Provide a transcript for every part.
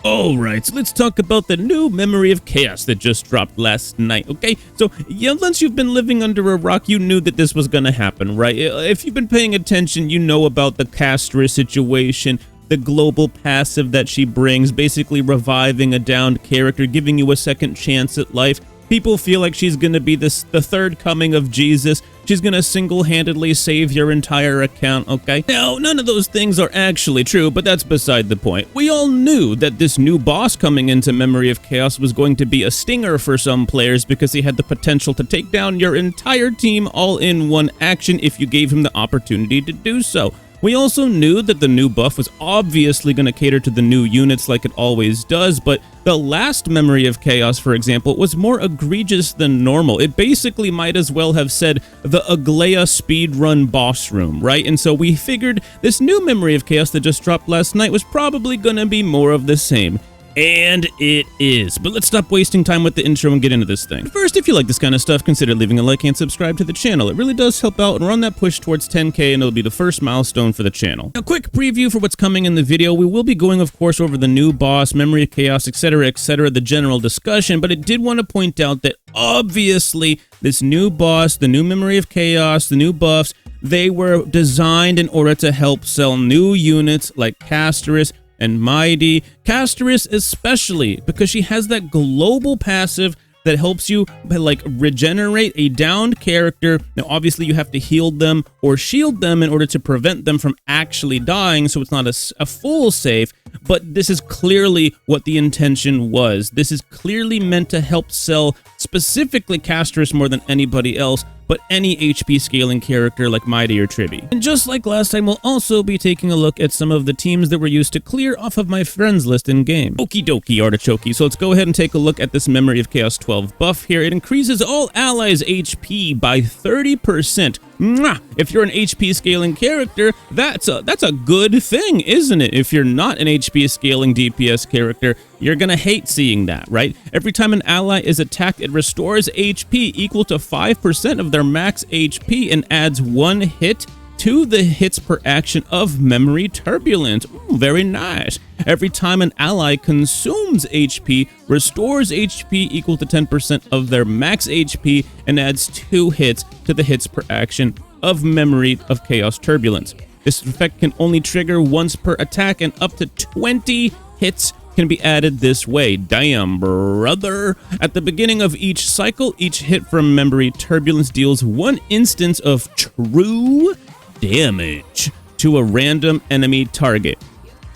Alright, so let's talk about the new Memory of Chaos that just dropped last night, okay? So, yeah, once you've been living under a rock, you knew that this was gonna happen, right? If you've been paying attention, you know about the Castra situation, the global passive that she brings, basically reviving a downed character, giving you a second chance at life. People feel like she's gonna be the third coming of Jesus. She's gonna single-handedly save your entire account, okay? Now, none of those things are actually true, but that's beside the point. We all knew that this new boss coming into Memory of Chaos was going to be a stinger for some players because he had the potential to take down your entire team all in one action if you gave him the opportunity to do so. We also knew that the new buff was obviously going to cater to the new units like it always does, but the last Memory of Chaos, for example, was more egregious than normal. It basically might as well have said the Aglaya speedrun boss room, right? And so we figured this new Memory of Chaos that just dropped last night was probably going to be more of the same. And it is. But let's stop wasting time with the intro and get into this thing. First, if you like this kind of stuff, consider leaving a like and subscribe to the channel. It really does help out, and we're on that push towards 10K, and it'll be the first milestone for the channel. Now, quick preview for what's coming in the video. We will be going, of course, over the new boss, Memory of Chaos, etc., the general discussion, but I did want to point out that obviously this new boss, the new Memory of Chaos, the new buffs, they were designed in order to help sell new units like Castoris and Mighty. Castoris especially, because she has that global passive that helps you like regenerate a downed character. Now obviously you have to heal them or shield them in order to prevent them from actually dying, so it's not a full save, but this is clearly what the intention was. This is clearly meant to help sell specifically Castoris more than anybody else, but any HP scaling character like Mighty or Triby. And just like last time, we'll also be taking a look at some of the teams that were used to clear off of my friends list in game. Okie dokie, artichoke. So let's go ahead and take a look at this Memory of Chaos 12 buff here. It increases all allies' HP by 30%. Mwah! If you're an HP scaling character, that's a good thing, isn't it? If you're not an HP scaling DPS character, you're gonna hate seeing that, right? Every time an ally is attacked, it restores HP equal to 5% of their max HP and adds 1 hit to the hits per action of Memory Turbulence. Ooh, very nice. Every time an ally consumes HP, restores HP equal to 10% of their max HP and adds 2 hits to the hits per action of Memory of Chaos Turbulence. This effect can only trigger once per attack, and up to 20 hits can be added this way. Damn, brother. At the beginning of each cycle, each hit from Memory Turbulence deals 1 instance of true damage to a random enemy target.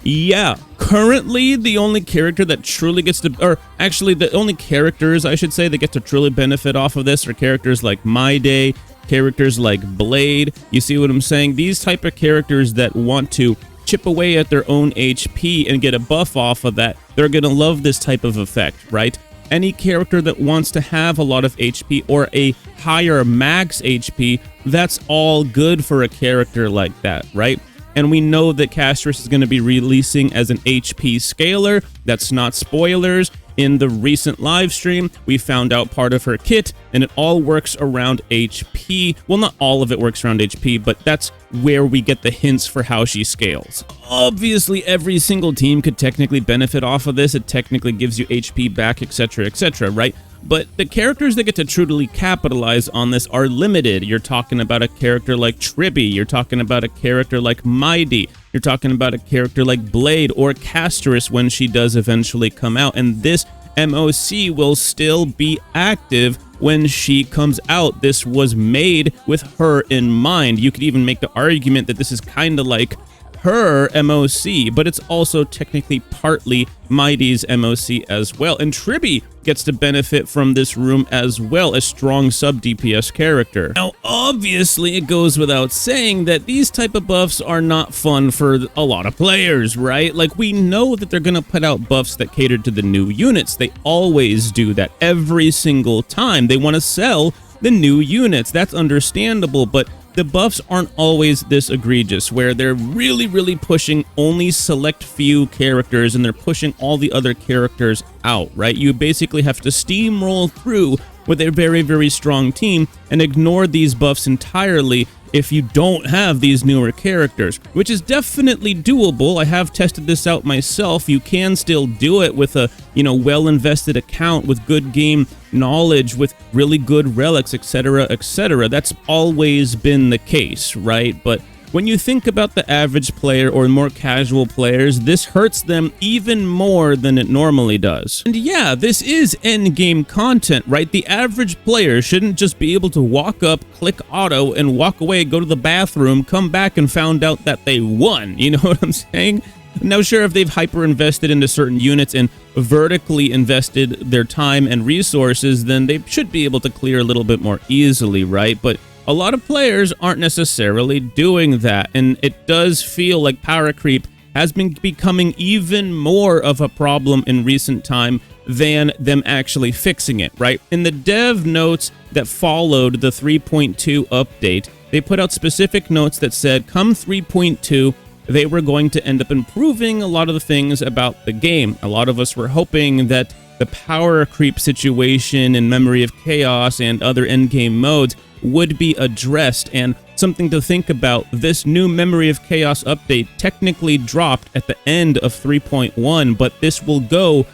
Yeah, currently the only character that truly gets to, or actually the only characters I should say that get to truly benefit off of this are characters like My Day, characters like Blade. You see what I'm saying? These type of characters that want to chip away at their own HP and get a buff off of that, they're gonna love this type of effect, right? Any character that wants to have a lot of HP or a higher max HP, that's all good for a character like that, right? And we know that Castoris is going to be releasing as an HP scaler. That's not spoilers. In the recent live stream, we found out part of her kit, and it all works around HP. Well, not all of it works around HP, but that's where we get the hints for how she scales. Obviously, every single team could technically benefit off of this. It technically gives you HP back, etc., right? But the characters that get to truly capitalize on this are limited. You're talking about a character like Triby, you're talking about a character like Mighty, you're talking about a character like Blade or Castoris when she does eventually come out, and this MOC will still be active when she comes out. This was made with her in mind. You could even make the argument that this is kind of like her MOC, but it's also technically partly Mighty's MOC as well. And Triby gets to benefit from this room as well, a strong sub-DPS character. Now, obviously, it goes without saying that these type of buffs are not fun for a lot of players, right? Like, we know that they're gonna put out buffs that cater to the new units. They always do that every single time. They want to sell the new units. That's understandable, but the buffs aren't always this egregious, where they're really pushing only select few characters and they're pushing all the other characters out, right? You basically have to steamroll through with a very strong team and ignore these buffs entirely if you don't have these newer characters, which is definitely doable. I have tested this out myself. You can still do it with a, well-invested account with good game knowledge, with really good relics, etc., etc. That's always been the case, right? But when you think about the average player or more casual players, this hurts them even more than it normally does. And yeah, this is endgame content, right? The average player shouldn't just be able to walk up, click auto, and walk away, go to the bathroom, come back and found out that they won. You know what I'm saying? Now, sure, if they've hyper-invested into certain units and vertically invested their time and resources, then they should be able to clear a little bit more easily, right? But a lot of players aren't necessarily doing that, and it does feel like power creep has been becoming even more of a problem in recent time than them actually fixing it, right? In the dev notes that followed the 3.2 update, they put out specific notes that said, come 3.2, they were going to end up improving a lot of the things about the game. A lot of us were hoping that the power creep situation in Memory of Chaos and other endgame modes would be addressed, and something to think about, this new Memory of Chaos update technically dropped at the end of 3.1, but this will go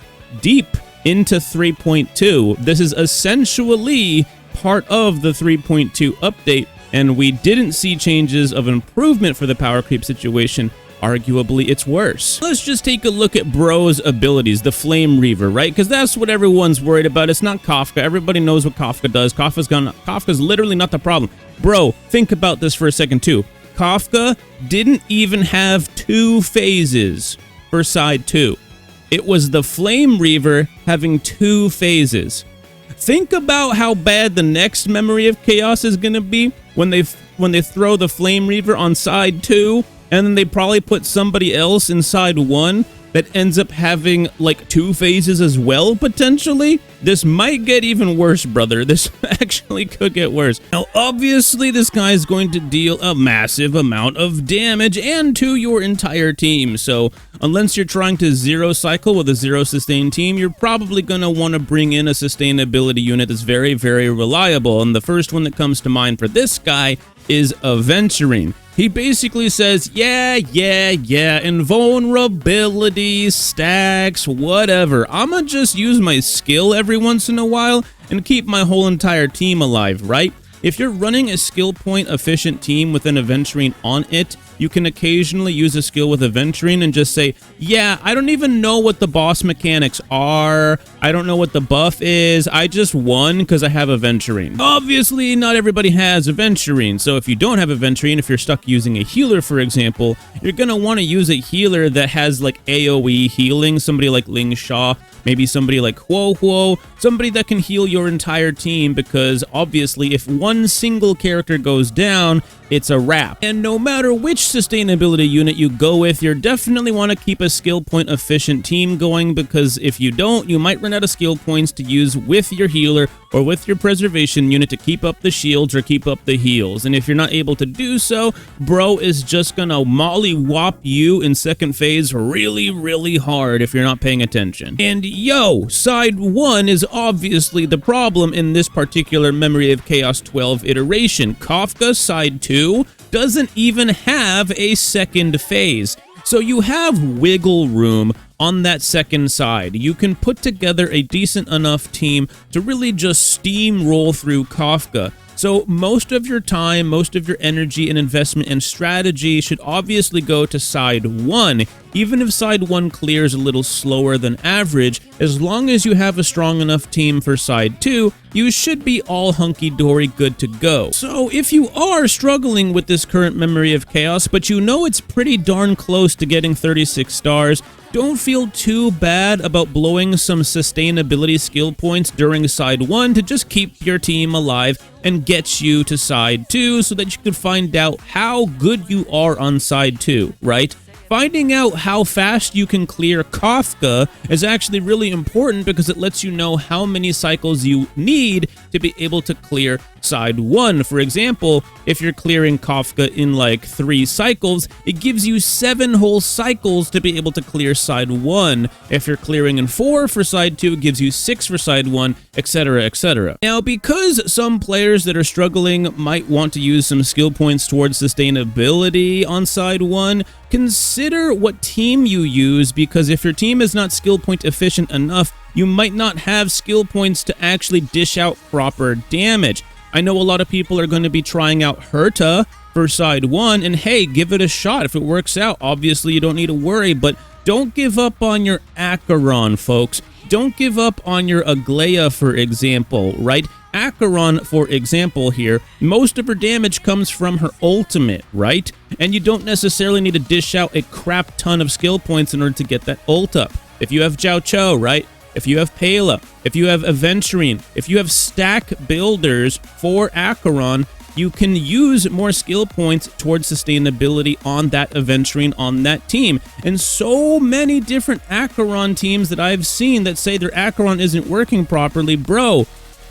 deep into 3.2. This is essentially part of the 3.2 update, and we didn't see changes of improvement for the power creep situation. Arguably, it's worse. Let's just take a look at Bro's abilities, the Flame Reaver, right? Because that's what everyone's worried about. It's not Kafka. Everybody knows what Kafka does. Kafka's literally not the problem. Bro, think about this for a second, too. Kafka didn't even have 2 phases for side 2. It was the Flame Reaver having 2 phases. Think about how bad the next Memory of Chaos is going to be when they throw the Flame Reaver on side 2. And then they probably put somebody else inside 1 that ends up having like 2 phases as well, potentially. This might get even worse, brother. This actually could get worse. Now, obviously, this guy is going to deal a massive amount of damage and to your entire team. So unless you're trying to zero cycle with a zero sustain team, you're probably going to want to bring in a sustainability unit that's very, very reliable. And the first one that comes to mind for this guy is Aventurine. He basically says, yeah, invulnerability, stacks, whatever. I'ma just use my skill every once in a while and keep my whole entire team alive, right? If you're running a skill point efficient team with an Aventurine on it, you can occasionally use a skill with Aventurine and just say, yeah, I don't even know what the boss mechanics are. I don't know what the buff is. I just won because I have Aventurine. Obviously, not everybody has Aventurine. So if you don't have Aventurine, if you're stuck using a healer, for example, you're going to want to use a healer that has like AoE healing, somebody like Ling Sha, maybe somebody like Huo, somebody that can heal your entire team, because obviously if one single character goes down, it's a wrap. And no matter which sustainability unit you go with, you definitely want to keep a skill point efficient team going, because if you don't, you might run out of skill points to use with your healer or with your preservation unit to keep up the shields or keep up the heals. And if you're not able to do so, bro is just gonna mollywop you in second phase really, really hard if you're not paying attention. And yo, side 1 is obviously the problem in this particular Memory of Chaos 12 iteration. Kafka side 2 doesn't even have a second phase. So you have wiggle room on that second side. You can put together a decent enough team to really just steamroll through Kafka. So most of your time, most of your energy and investment and strategy should obviously go to side 1. Even if side 1 clears a little slower than average, as long as you have a strong enough team for side 2, you should be all hunky-dory good to go. So if you are struggling with this current Memory of Chaos, but you know it's pretty darn close to getting 36 stars, don't feel too bad about blowing some sustainability skill points during side 1 to just keep your team alive and get you to side 2 so that you can find out how good you are on side 2, right? Finding out how fast you can clear Kafka is actually really important, because it lets you know how many cycles you need to be able to clear side 1. For example, if you're clearing Kafka in like 3 cycles, it gives you 7 whole cycles to be able to clear side 1. If you're clearing in 4 for side 2, it gives you 6 for side 1, etc, etc. Now, because some players that are struggling might want to use some skill points towards sustainability on side 1, consider what team you use, because if your team is not skill point efficient enough, you might not have skill points to actually dish out proper damage. I know a lot of people are going to be trying out Herta for side 1, and hey, give it a shot. If it works out, obviously you don't need to worry, but don't give up on your Acheron, folks. Don't give up on your Aglaia, for example, right? Acheron, for example here, most of her damage comes from her ultimate, right? And you don't necessarily need to dish out a crap ton of skill points in order to get that ult up. If you have Jiao Cho, right? If you have Pela, if you have Aventurine, if you have stack builders for Acheron, you can use more skill points towards sustainability on that Aventurine on that team. And so many different Acheron teams that I've seen that say their Acheron isn't working properly. Bro,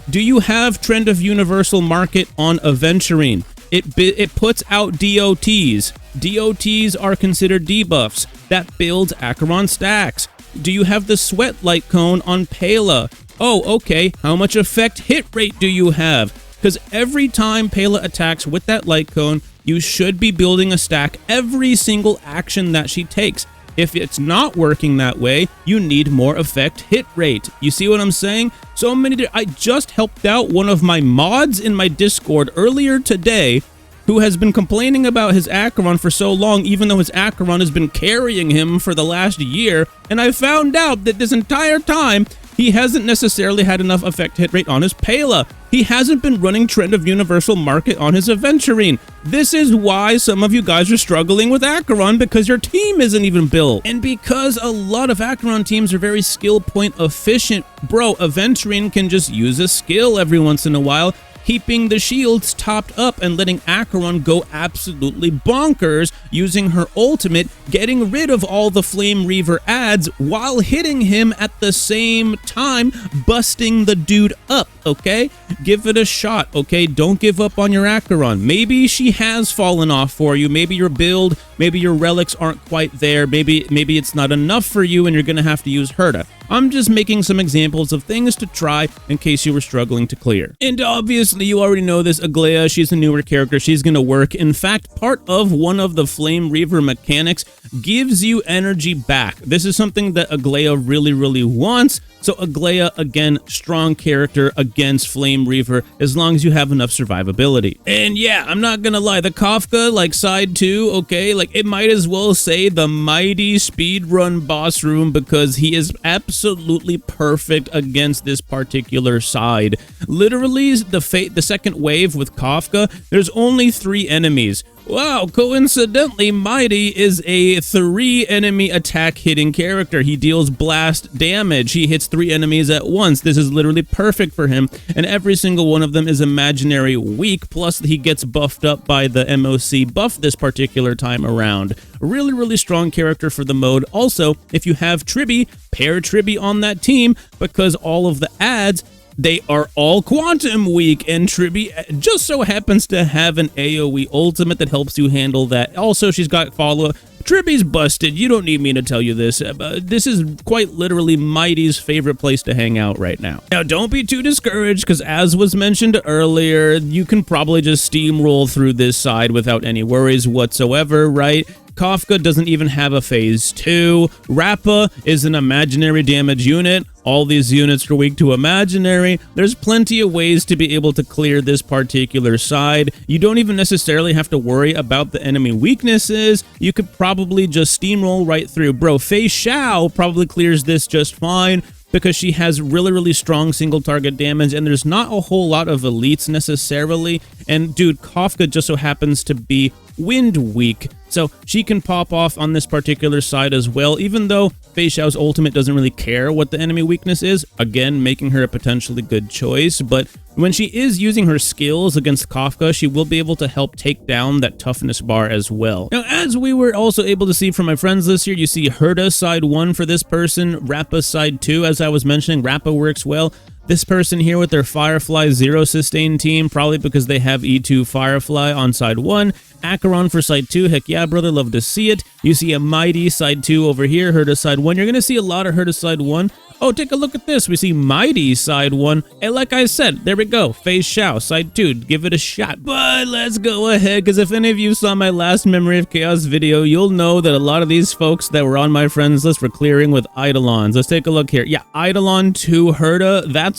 do you have Trend of Universal Market on Aventurine? It puts out DOTs. DOTs are considered debuffs. That builds Acheron stacks. Do you have the Sweat Light Cone on Pela? Oh, okay. How much effect hit rate do you have? Because every time Pela attacks with that Light Cone, you should be building a stack every single action that she takes. If it's not working that way, you need more effect hit rate. You see what I'm saying? So many. I just helped out one of my mods in my Discord earlier today, who has been complaining about his Acheron for so long, even though his Acheron has been carrying him for the last year, and I found out that this entire time, he hasn't necessarily had enough effect hit rate on his Pela. He hasn't been running Trend of Universal Market on his Aventurine. This is why some of you guys are struggling with Acheron, because your team isn't even built. And because a lot of Acheron teams are very skill point efficient, bro, Aventurine can just use a skill every once in a while, keeping the shields topped up and letting Acheron go absolutely bonkers using her ultimate, getting rid of all the Flame Reaver adds while hitting him at the same time, busting the dude up, okay? Give it a shot, okay? Don't give up on your Acheron. Maybe she has fallen off for you. Maybe your build, maybe your relics aren't quite there. Maybe it's not enough for you and you're gonna have to use Herta. I'm just making some examples of things to try in case you were struggling to clear. And obviously, you already know this, Aglaia, she's a newer character, she's gonna work. In fact, part of one of the Flame Reaver mechanics gives you energy back. This is something that Aglaia really wants. So Aglaia, again, strong character against Flame Reaver as long as you have enough survivability. And yeah, I'm not gonna lie, the Kafka, like side 2, okay, like it might as well say the mighty speedrun boss room, because he is absolutely perfect against this particular side. Literally, the second wave with Kafka, there's only 3 enemies. Wow, coincidentally, Mighty is a 3 enemy attack hitting character. He deals blast damage. He hits 3 enemies at once. This is literally perfect for him, and every single one of them is imaginary weak, plus he gets buffed up by the MOC buff this particular time around. Really strong character for the mode. Also, if you have Tribby, pair Tribby on that team, because all of the adds, they are all quantum weak, and Tribby just so happens to have an AoE ultimate that helps you handle that. Also, she's got follow-up. Tribby's busted. You don't need me to tell you this. This is quite literally Mighty's favorite place to hang out right now. Now, don't be too discouraged, because as was mentioned earlier, you can probably just steamroll through this side without any worries whatsoever, right? Kafka doesn't even have a phase 2. Rappa is an imaginary damage unit. All these units are weak to imaginary. There's plenty of ways to be able to clear this particular side. You don't even necessarily have to worry about the enemy weaknesses. You could probably just steamroll right through. Bro, Fei Xiao probably clears this just fine, because she has really strong single target damage, and there's not a whole lot of elites necessarily. And dude, Kafka just so happens to be wind weak, so she can pop off on this particular side as well, even though Fei Xiao's ultimate doesn't really care what the enemy weakness is, again making her a potentially good choice. But when she is using her skills against Kafka, she will be able to help take down that toughness bar as well. Now, as we were also able to see from my friends list here, you see Herta side 1 for this person, Rappa side 2, as I was mentioning. Rappa works well. This person here with their Firefly 0 sustain team, probably because they have E2 Firefly on side 1. Acheron for side 2, heck yeah, brother, love to see it. You see a Mighty side 2 over here, Herta side 1. You're going to see a lot of Herta side 1. Oh, take a look at this. We see Mighty side 1. And like I said, there we go. Phase Shao side 2. Give it a shot. But let's go ahead, because if any of you saw my last Memory of Chaos video, you'll know that a lot of these folks that were on my friends list were clearing with Eidolons. Let's take a look here. Yeah, Eidolon 2 Herta.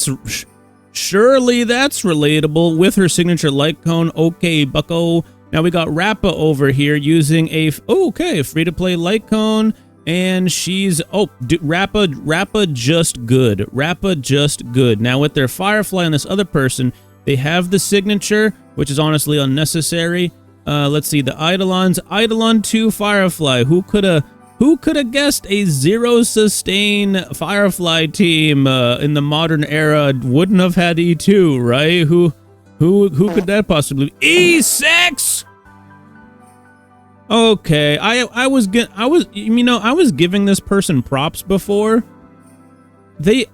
Surely that's relatable with her signature light cone. Okay, bucko. Now we got Rappa over here using a free-to-play light cone, and she's Rappa just good. Rappa just good. Now with their Firefly and this other person, they have the signature, which is honestly unnecessary. Let's see the Eidolons. Eidolon 2 Firefly. Who could have guessed a 0 sustain Firefly team in the modern era wouldn't have had E2, right? Who could that possibly be? E6. Okay, I was giving this person props before.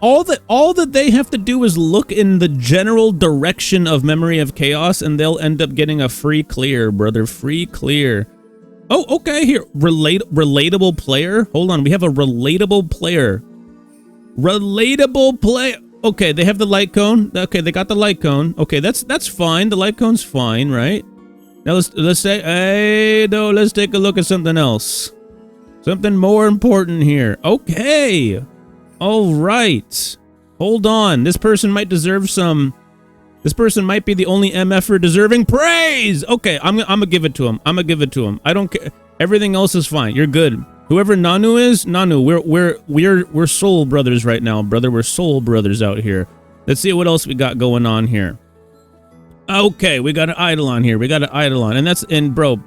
All that they have to do is look in the general direction of Memory of Chaos, and they'll end up getting a free clear, brother. Free clear. Oh, okay, here. Relatable player. Hold on, we have a relatable player. Relatable player. Okay, they have the light cone. Okay, they got the light cone. Okay, that's fine. The light cone's fine, right? Now let's take a look at something else. Something more important here. Okay. All right. Hold on. This person might deserve some. This person might be the only MFer deserving praise. Okay, I'm gonna give it to him. I don't care. Everything else is fine. You're good. Whoever Nanu is, Nanu, we're soul brothers right now, brother. We're soul brothers out here. Let's see what else we got going on here. Okay, we got an Eidolon here. And bro,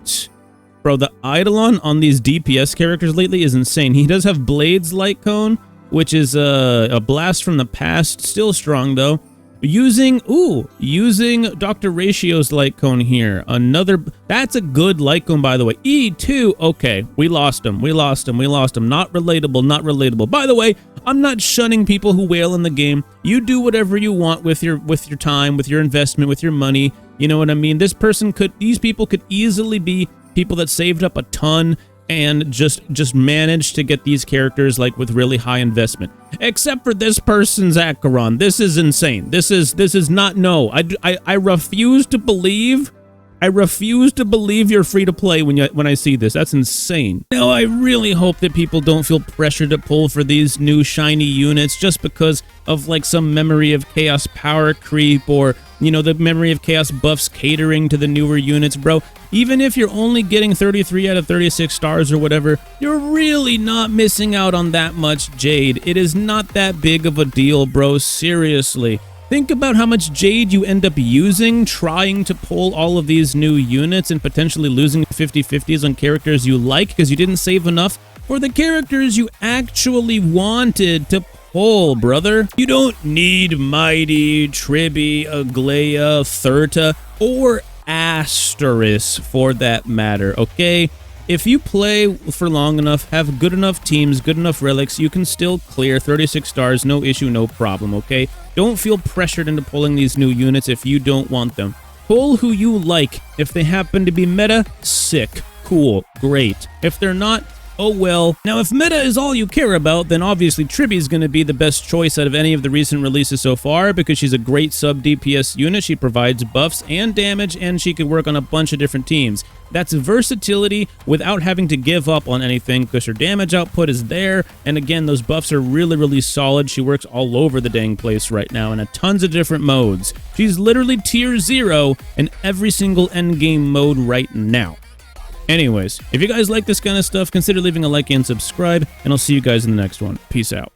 the Eidolon on these DPS characters lately is insane. He does have Blade's light cone, which is a blast from the past, still strong though. Using Dr. Ratio's light cone here. That's a good light cone, by the way. E2, okay, we lost him. Not relatable. By the way, I'm not shunning people who wail in the game. You do whatever you want with your time, with your investment, with your money. You know what I mean? These people could easily be people that saved up a ton and just managed to get these characters like with really high investment. Except for this person's Acheron. This is insane. This is not, no. I refuse to believe. I refuse to believe you're free to play when I see this. That's insane. Now, I really hope that people don't feel pressured to pull for these new shiny units just because of like some Memory of Chaos power creep, or, you know, the Memory of Chaos buffs catering to the newer units, bro. Even if you're only getting 33 out of 36 stars or whatever, you're really not missing out on that much Jade. It is not that big of a deal, bro. Seriously. Think about how much Jade you end up using trying to pull all of these new units and potentially losing 50/50s on characters you like because you didn't save enough for the characters you actually wanted to pull, brother. You don't need Mighty, Tribby, Aglaya, Thurta, or Asterisk for that matter, okay? If you play for long enough, have good enough teams, good enough relics, you can still clear 36 stars, no issue, no problem, okay? Don't feel pressured into pulling these new units if you don't want them. Pull who you like. If they happen to be meta, sick, cool, great. If they're not, oh well. Now, if meta is all you care about, then obviously Tribby is going to be the best choice out of any of the recent releases so far because she's a great sub-DPS unit. She provides buffs and damage, and she can work on a bunch of different teams. That's versatility without having to give up on anything because her damage output is there, and again, those buffs are really, really solid. She works all over the dang place right now in a tons of different modes. She's literally tier 0 in every single endgame mode right now. Anyways, if you guys like this kind of stuff, consider leaving a like and subscribe, and I'll see you guys in the next one. Peace out.